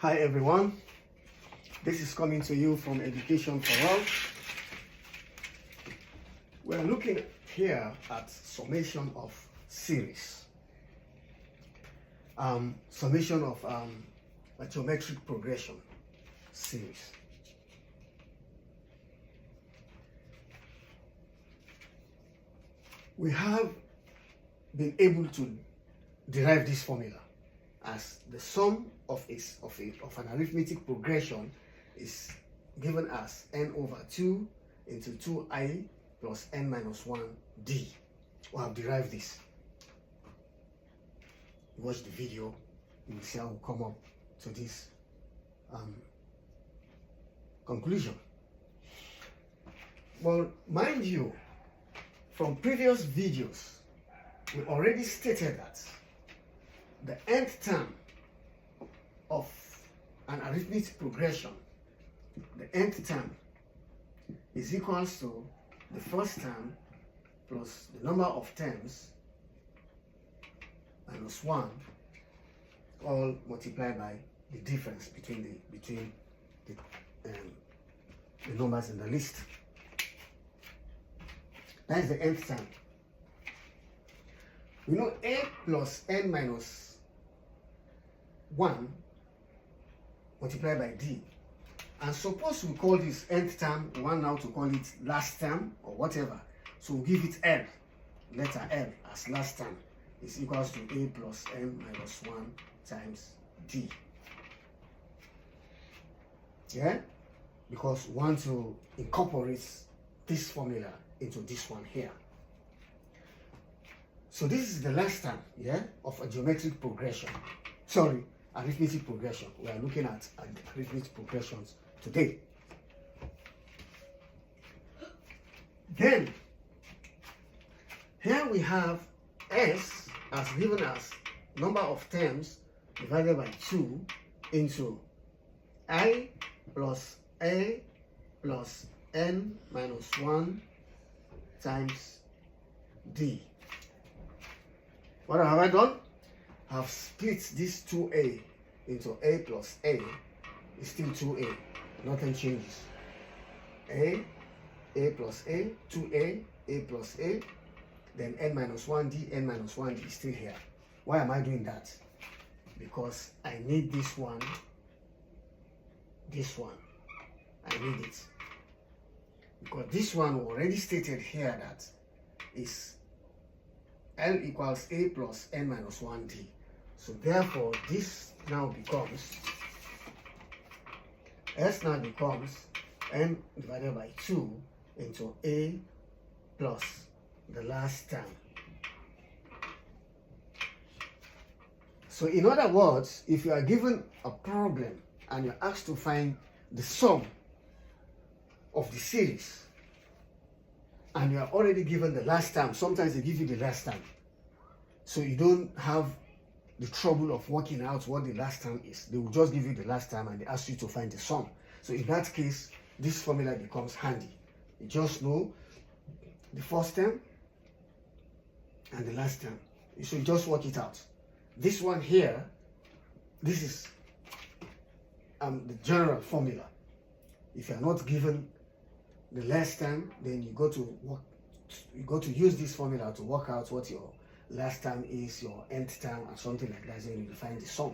Hi everyone, this is coming to you from Education for All. We're looking here at summation of series, summation of a geometric progression series. We have been able to derive this formula as the sum of an arithmetic progression is given as n over 2 into 2i plus n minus 1d. We have derived this. Watch the video, you will see how we come up to this conclusion. Well, mind you, from previous videos, we already stated that the nth term of an arithmetic progression, the nth term, is equals to the first term plus the number of terms minus 1, all multiplied by the difference between the numbers in the list. That is the nth term. We know a plus n minus 1 multiplied by d. And suppose we call this nth term, we want now to call it last term or whatever. So we'll give it L, letter L as last term is equals to a plus n minus 1 times d. Yeah? Because we want to incorporate this formula into this one here. So this is the last term, yeah, of a geometric progression. Sorry, arithmetic progression. We are looking at arithmetic progressions today. Then, here we have S as given as number of terms divided by 2 into I plus A plus N minus 1 times D. What have I done? I have split this 2a into a plus a. It's still 2a. Nothing changes. A plus a, 2a, a plus a, then n minus 1d, n minus 1d is still here. Why am I doing that? Because I need this one. I need it. Because this one already stated here that is L equals a plus n minus 1d. So therefore, this now becomes, S now becomes n divided by 2 into a plus the last term. So in other words, if you are given a problem and you're asked to find the sum of the series, and you are already given the last term, sometimes they give you the last term, so you don't have the trouble of working out what the last term is. They will just give you the last term and they ask you to find the sum. So in that case, this formula becomes handy. You just know the first term and the last term. You should just work it out. This one here, this is the general formula. If you are not given the last term, then you go to use this formula to work out what your last term is, your nth term, and something like that. Then you find the sum.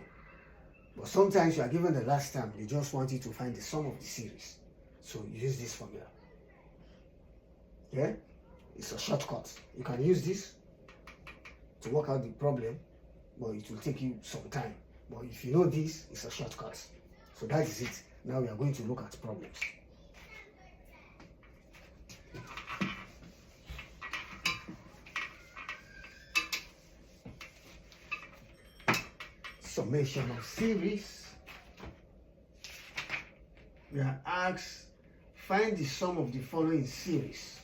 But sometimes you are given the last term, they just want you to find the sum of the series. So you use this formula. Yeah, it's a shortcut. You can use this to work out the problem, but it will take you some time. But if you know this, it's a shortcut. So that is it. Now we are going to look at problems. Summation of series. We are asked, find the sum of the following series: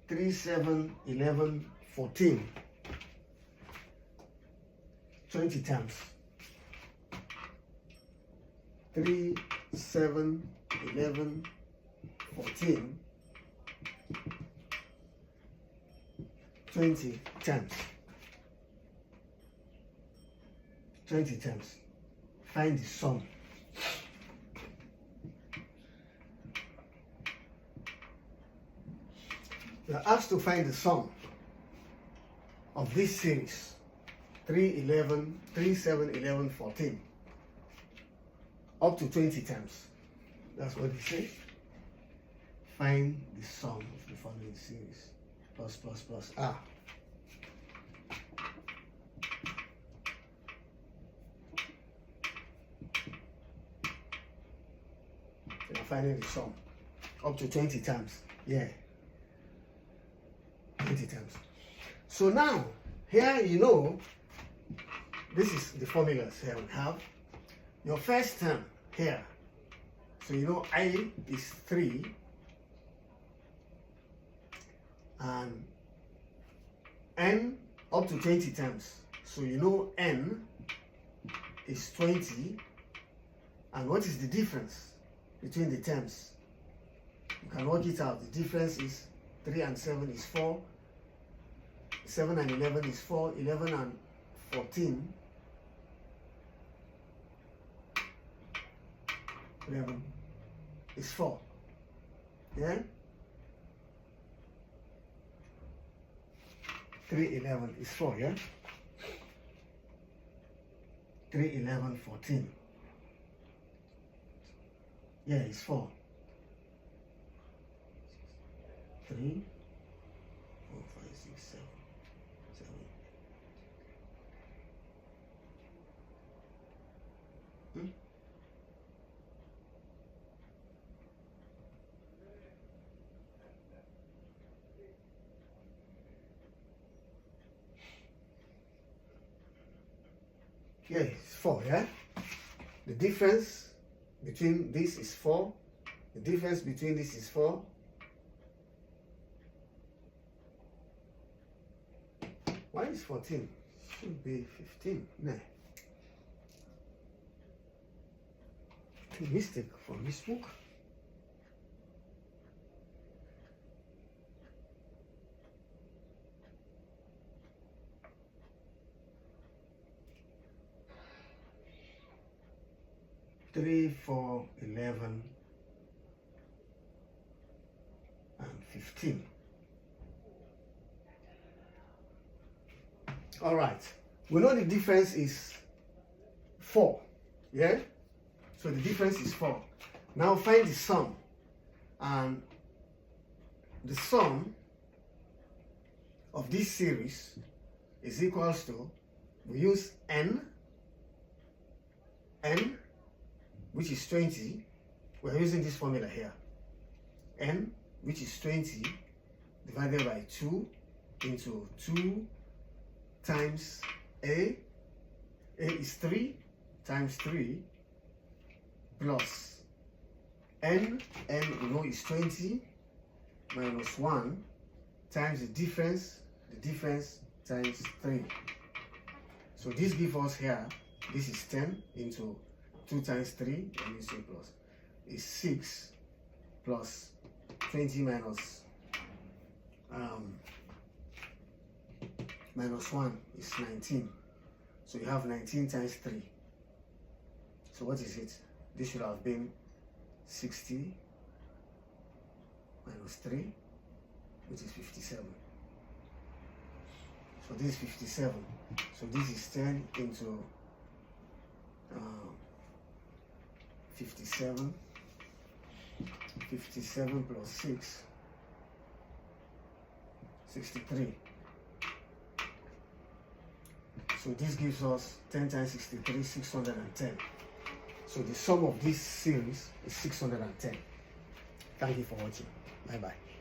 3, 7, 11, 14. 20 terms. 3, 7, 11, 14. 20 terms. 20 terms. find the sum. You are asked to find the sum of this series 3, 11, 3, 7, 11, 14 up to 20 times. That's what it says. Find the sum of the following series. Plus, plus, plus, R. So I'm finding the sum up to 20 times. Yeah. 20 times. So now, here you know, this is the formulas here we have. Your first term here. So you know I is 3. And n up to 20 times. So you know n is 20. And what is the difference between the terms? You can work it out. The difference is 3 and 7 is 4. 7 and 11 is 4. 11 and 14. 11 is 4. Yeah? 3, 11 is 4, yeah? 3, 11, 14. Yeah, it's 4. 3, 4, 5, 6, 7, 7. Yeah, it's 4, yeah? The difference between this is 4. The difference between this is 4. Why is 14? Should be 15. No. Mistake from this book. Three, 4, 11, and 15. All right. We know the difference is 4. Yeah? So the difference is 4. Now find the sum. And the sum of this series is equals to, we use n, which is 20. We're using this formula here. N, which is 20, divided by 2 into 2 times A. A is 3 times 3 plus n we know is 20 minus 1 times the difference times 3. So this gives us here, this is 10 into 2 times 3, and you say plus, is 6 plus 20 minus 1 is 19. So you have 19 times 3. So what is it? This should have been 60 minus 3, which is 57. So this is 57. So this is 10 into 57. 57 plus 6, 63. So this gives us 10 times 63, 610. So the sum of this series is 610. Thank you for watching. Bye bye.